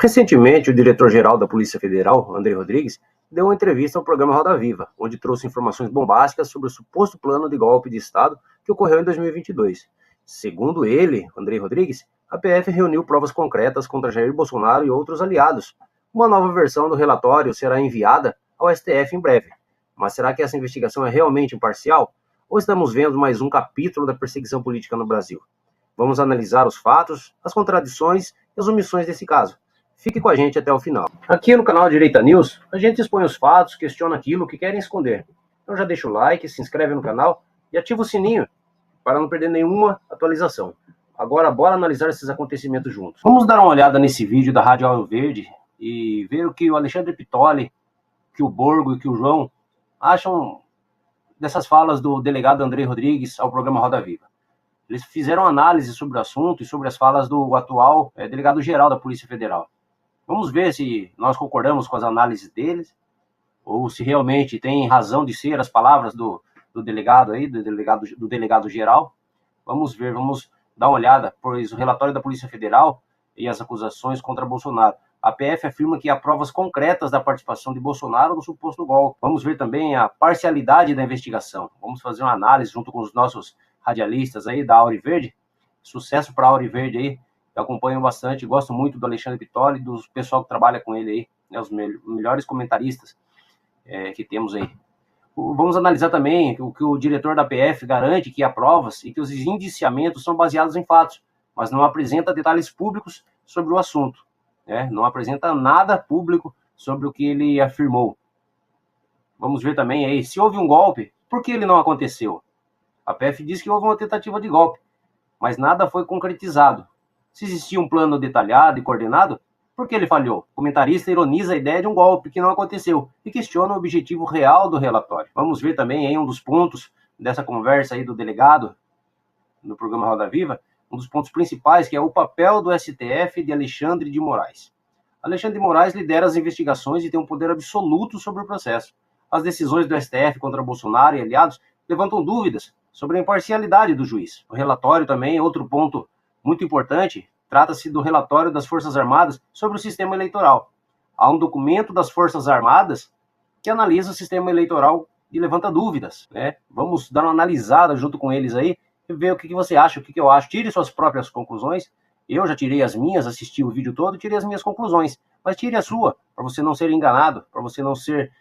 Recentemente, o diretor-geral da Polícia Federal, André Rodrigues, deu uma entrevista ao programa Roda Viva, onde trouxe informações bombásticas sobre o suposto plano de golpe de Estado que ocorreu em 2022. Segundo ele, André Rodrigues, a PF reuniu provas concretas contra Jair Bolsonaro e outros aliados. Uma nova versão do relatório será enviada ao STF em breve. Mas será que essa investigação é realmente imparcial? Ou estamos vendo mais um capítulo da perseguição política no Brasil? Vamos analisar os fatos, as contradições e as omissões desse caso. Fique com a gente até o final. Aqui no canal Direita News, a gente expõe os fatos, questiona aquilo que querem esconder. Então já deixa o like, se inscreve no canal e ativa o sininho para não perder nenhuma atualização. Agora bora analisar esses acontecimentos juntos. Vamos dar uma olhada nesse vídeo da Rádio Ouro Verde e ver o que o Alexandre Pitoli, que o Borgo e que o João acham dessas falas do delegado André Rodrigues ao programa Roda Viva. Eles fizeram análise sobre o assunto e sobre as falas do atual delegado-geral da Polícia Federal. Vamos ver se nós concordamos com as análises deles, ou se realmente tem razão de ser as palavras do delegado aí, do delegado geral. Vamos ver, vamos dar uma olhada, pois o relatório da Polícia Federal e as acusações contra Bolsonaro. A PF afirma que há provas concretas da participação de Bolsonaro no suposto golpe. Vamos ver também a parcialidade da investigação. Vamos fazer uma análise junto com os nossos radialistas aí da Ouro Verde. Sucesso para a Ouro Verde aí. Eu acompanho bastante, gosto muito do Alexandre Pitoli e do pessoal que trabalha com ele aí, né, os melhores comentaristas que temos aí. Vamos analisar também o que o diretor da PF garante que há provas e que os indiciamentos são baseados em fatos, mas não apresenta detalhes públicos sobre o assunto, né? Não apresenta nada público sobre o que ele afirmou. Vamos ver também aí, se houve um golpe, por que ele não aconteceu? A PF diz que houve uma tentativa de golpe, mas nada foi concretizado. Se existia um plano detalhado e coordenado, por que ele falhou? O comentarista ironiza a ideia de um golpe que não aconteceu e questiona o objetivo real do relatório. Vamos ver também aí um dos pontos dessa conversa aí do delegado no programa Roda Viva, um dos pontos principais, que é o papel do STF de Alexandre de Moraes. Alexandre de Moraes lidera as investigações e tem um poder absoluto sobre o processo. As decisões do STF contra Bolsonaro e aliados levantam dúvidas sobre a imparcialidade do juiz. O relatório também é outro ponto muito importante, trata-se do relatório das Forças Armadas sobre o sistema eleitoral. Há um documento das Forças Armadas que analisa o sistema eleitoral e levanta dúvidas, né? Vamos dar uma analisada junto com eles aí e ver o que você acha, o que eu acho. Tire suas próprias conclusões. Eu já tirei as minhas, assisti o vídeo todo, tirei as minhas conclusões. Mas tire a sua, para você não ser enganado, para você não ser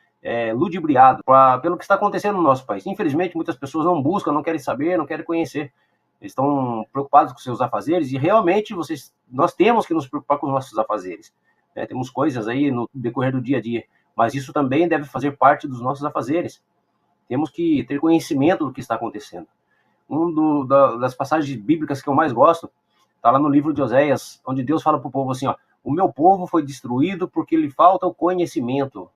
ludibriado pelo que está acontecendo no nosso país. Infelizmente, muitas pessoas não buscam, não querem saber, não querem conhecer. Eles estão preocupados com seus afazeres e realmente nós temos que nos preocupar com os nossos afazeres. Temos coisas aí no decorrer do dia a dia, mas isso também deve fazer parte dos nossos afazeres. Temos que ter conhecimento do que está acontecendo. Das passagens bíblicas que eu mais gosto está lá no livro de Oséias, onde Deus fala para o povo assim, ó, o meu povo foi destruído porque lhe falta o conhecimento.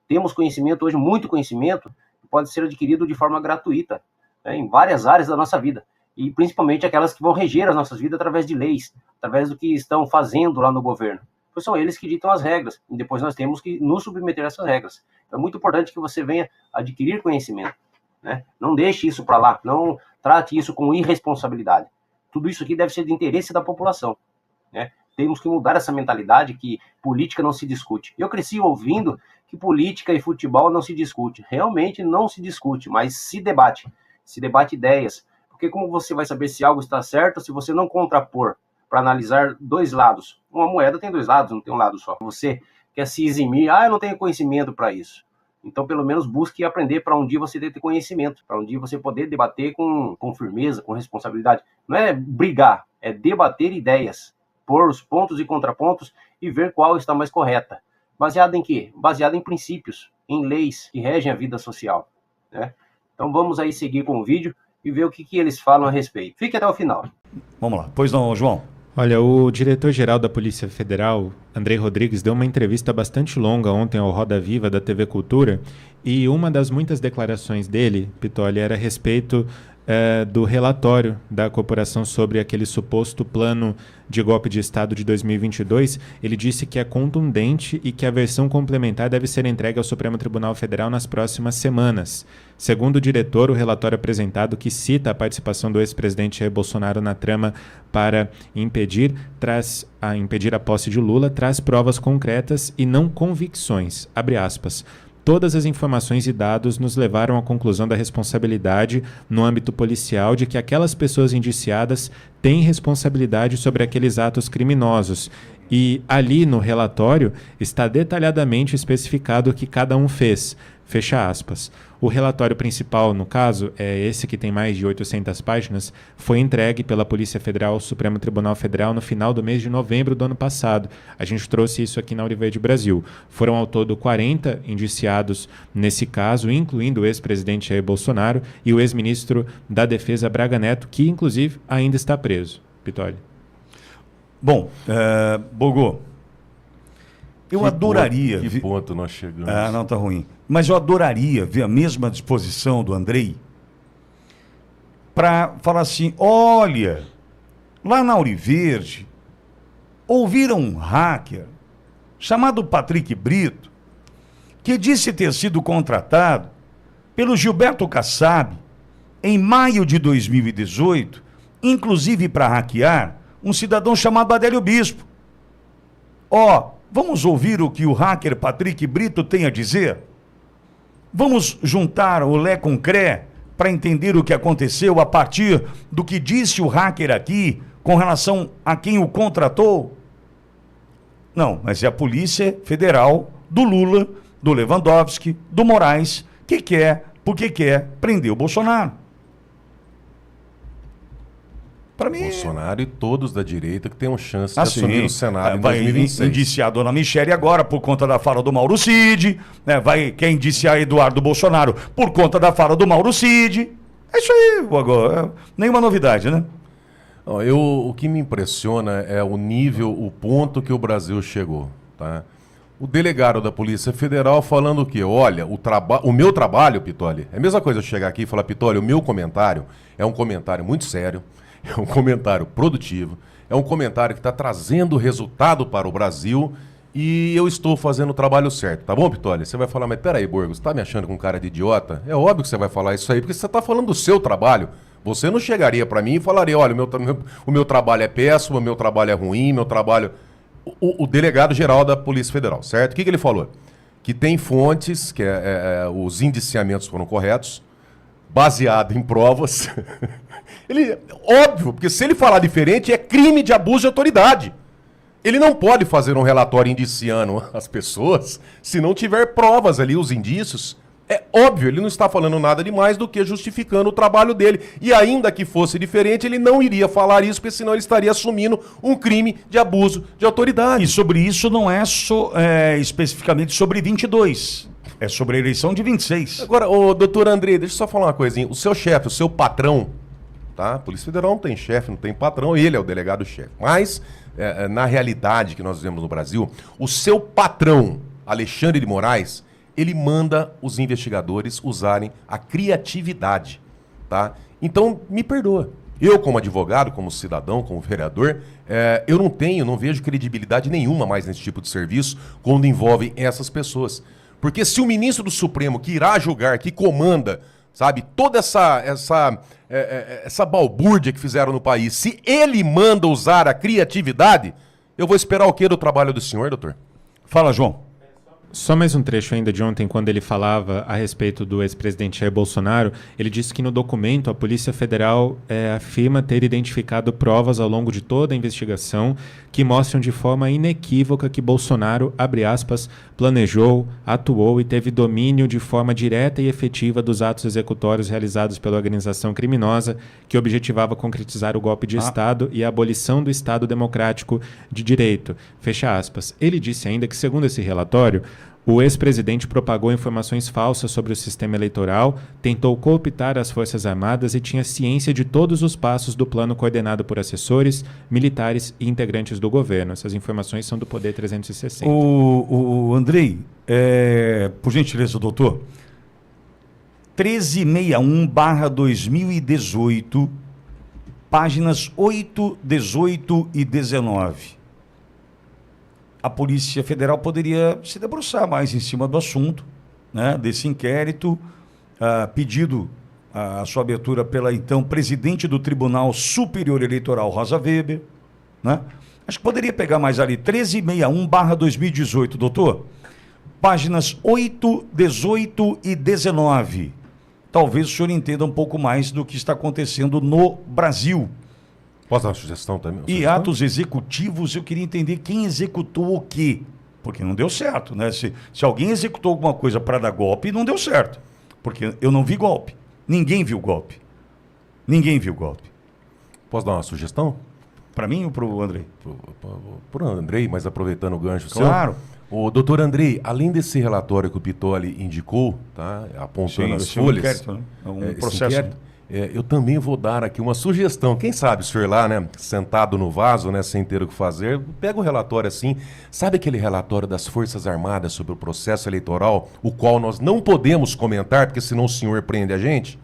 Temos conhecimento hoje, muito conhecimento, que pode ser adquirido de forma gratuita, em várias áreas da nossa vida, e principalmente aquelas que vão reger as nossas vidas através de leis, através do que estão fazendo lá no governo, pois são eles que ditam as regras, e depois nós temos que nos submeter a essas regras. Então é muito importante que você venha adquirir conhecimento, né? Não deixe isso para lá, não trate isso com irresponsabilidade. Tudo isso aqui deve ser de interesse da população, né? Temos que mudar essa mentalidade que política não se discute. Eu cresci ouvindo que política e futebol não se discute. Realmente não se discute, mas se debate ideias, porque como você vai saber se algo está certo se você não contrapor para analisar dois lados? Uma moeda tem dois lados, não tem um lado só. Você quer se eximir, eu não tenho conhecimento para isso. Então pelo menos busque aprender para um dia você ter conhecimento, para um dia você poder debater com firmeza, com responsabilidade. Não é brigar, é debater ideias, pôr os pontos e contrapontos e ver qual está mais correta. Baseado em quê? Baseado em princípios, em leis que regem a vida social, né? Então vamos aí seguir com o vídeo e ver o que eles falam a respeito. Fique até o final. Vamos lá. Pois não, João? Olha, o diretor-geral da Polícia Federal, André Rodrigues, deu uma entrevista bastante longa ontem ao Roda Viva da TV Cultura e uma das muitas declarações dele, Pitoli, era a respeito do relatório da corporação sobre aquele suposto plano de golpe de Estado de 2022, ele disse que é contundente e que a versão complementar deve ser entregue ao Supremo Tribunal Federal nas próximas semanas. Segundo o diretor, o relatório apresentado, que cita a participação do ex-presidente Jair Bolsonaro na trama para impedir a posse de Lula, traz provas concretas e não convicções. Abre aspas. Todas as informações e dados nos levaram à conclusão da responsabilidade no âmbito policial de que aquelas pessoas indiciadas têm responsabilidade sobre aqueles atos criminosos. E ali no relatório está detalhadamente especificado o que cada um fez. Fecha aspas. O relatório principal, no caso, é esse que tem mais de 800 páginas, foi entregue pela Polícia Federal ao Supremo Tribunal Federal no final do mês de novembro do ano passado. A gente trouxe isso aqui na Auriverde Brasil. Foram ao todo 40 indiciados nesse caso, incluindo o ex-presidente Jair Bolsonaro e o ex-ministro da Defesa Braga Neto, que inclusive ainda está preso. Pitoli. Bom, Bogô, eu adoraria... Que ponto nós chegamos? Não, tá ruim. Mas eu adoraria ver a mesma disposição do Andrei para falar assim, olha, lá na Auriverde, ouviram um hacker chamado Patrick Brito, que disse ter sido contratado pelo Gilberto Kassab em maio de 2018, inclusive para hackear um cidadão chamado Adélio Bispo. Vamos ouvir o que o hacker Patrick Brito tem a dizer? Vamos juntar o Lé com Cré para entender o que aconteceu a partir do que disse o hacker aqui com relação a quem o contratou? Não, mas é a Polícia Federal do Lula, do Lewandowski, do Moraes, porque quer prender o Bolsonaro. Para mim... Bolsonaro e todos da direita que tenham chance de assumir o Senado em vai 2026. Indiciar a dona Michele agora por conta da fala do Mauro Cid, né? Quer indiciar Eduardo Bolsonaro por conta da fala do Mauro Cid. É isso aí, agora. Nenhuma novidade, né? O que me impressiona é o nível, o ponto que o Brasil chegou, tá? O delegado da Polícia Federal falando o quê? Olha, o meu trabalho, Pitoli, é a mesma coisa eu chegar aqui e falar, Pitoli, o meu comentário é um comentário muito sério, é um comentário produtivo, é um comentário que está trazendo resultado para o Brasil e eu estou fazendo o trabalho certo. Tá bom, Pitoli? Você vai falar, mas peraí, Burgos, você está me achando com cara de idiota? É óbvio que você vai falar isso aí, porque você está falando do seu trabalho. Você não chegaria para mim e falaria, olha, o meu trabalho é péssimo, o meu trabalho é ruim, meu trabalho... O delegado-geral da Polícia Federal, certo? O que ele falou? Que tem fontes, que os indiciamentos foram corretos, baseado em provas... Óbvio, porque se ele falar diferente, é crime de abuso de autoridade. Ele não pode fazer um relatório indiciando as pessoas se não tiver provas ali, os indícios. É óbvio, ele não está falando nada de mais do que justificando o trabalho dele. E ainda que fosse diferente, ele não iria falar isso, porque senão ele estaria assumindo um crime de abuso de autoridade. E sobre isso não é especificamente sobre 22, é sobre a eleição de 26. Agora, doutor André, deixa eu só falar uma coisinha. O seu chefe, o seu patrão... Tá? A Polícia Federal não tem chefe, não tem patrão, ele é o delegado-chefe. Mas, na realidade que nós vivemos no Brasil, o seu patrão, Alexandre de Moraes, ele manda os investigadores usarem a criatividade. Tá? Então, me perdoa. Eu, como advogado, como cidadão, como vereador, eu não vejo credibilidade nenhuma mais nesse tipo de serviço quando envolve essas pessoas. Porque se o ministro do Supremo, que irá julgar, que comanda, sabe, toda essa balbúrdia que fizeram no país, se ele manda usar a criatividade, eu vou esperar o quê do trabalho do senhor, doutor? Fala, João. Só mais um trecho ainda de ontem, quando ele falava a respeito do ex-presidente Jair Bolsonaro, ele disse que no documento a Polícia Federal afirma ter identificado provas ao longo de toda a investigação que mostram de forma inequívoca que Bolsonaro, abre aspas, planejou, atuou e teve domínio de forma direta e efetiva dos atos executórios realizados pela organização criminosa que objetivava concretizar o golpe de Estado e a abolição do Estado Democrático de Direito. Fecha aspas. Ele disse ainda que, segundo esse relatório, o ex-presidente propagou informações falsas sobre o sistema eleitoral, tentou cooptar as Forças Armadas e tinha ciência de todos os passos do plano coordenado por assessores, militares e integrantes do governo. Essas informações são do Poder 360. Andrei, por gentileza, doutor, 1361/2018, páginas 8, 18 e 19. A Polícia Federal poderia se debruçar mais em cima do assunto, né, desse inquérito, pedido a sua abertura pela então presidente do Tribunal Superior Eleitoral, Rosa Weber, né? Acho que poderia pegar mais ali, 1361/2018, doutor. Páginas 8, 18 e 19. Talvez o senhor entenda um pouco mais do que está acontecendo no Brasil. Posso dar uma sugestão também? E atos executivos, eu queria entender quem executou o quê. Porque não deu certo, né? Se alguém executou alguma coisa para dar golpe, não deu certo. Porque eu não vi golpe. Ninguém viu golpe. Ninguém viu golpe. Posso dar uma sugestão? Para mim ou para o Andrei? Para o Andrei, mas aproveitando o gancho Claro. seu. O doutor Andrei, além desse relatório que o Pitoli indicou, tá, apontando as folhas, inquérito, né? É um esse processo. inquérito, eu também vou dar aqui uma sugestão. Quem sabe o senhor lá, né, sentado no vaso, né, sem ter o que fazer, pega o relatório assim. Sabe aquele relatório das Forças Armadas sobre o processo eleitoral, o qual nós não podemos comentar, porque senão o senhor prende a gente?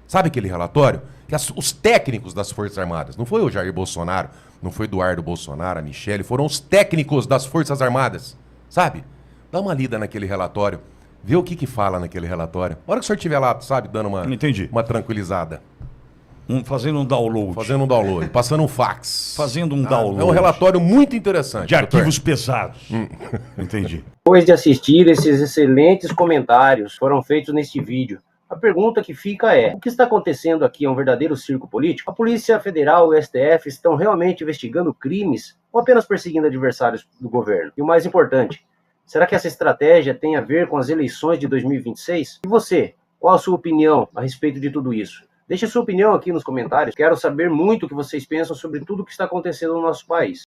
Sabe aquele relatório? Que os técnicos das Forças Armadas, não foi o Jair Bolsonaro, não foi Eduardo Bolsonaro, a Michele, foram os técnicos das Forças Armadas. Sabe? Dá uma lida naquele relatório. Vê o que fala naquele relatório. A hora que o senhor estiver lá, sabe, dando uma tranquilizada. Fazendo um download. Fazendo um download, passando um fax. Fazendo um download. É um relatório muito interessante. De arquivos pesados. Entendi. Depois de assistir esses excelentes comentários que foram feitos neste vídeo, a pergunta que fica é: o que está acontecendo aqui é um verdadeiro circo político? A Polícia Federal e o STF estão realmente investigando crimes ou apenas perseguindo adversários do governo? E o mais importante, será que essa estratégia tem a ver com as eleições de 2026? E você, qual a sua opinião a respeito de tudo isso? Deixe a sua opinião aqui nos comentários. Quero saber muito o que vocês pensam sobre tudo o que está acontecendo no nosso país.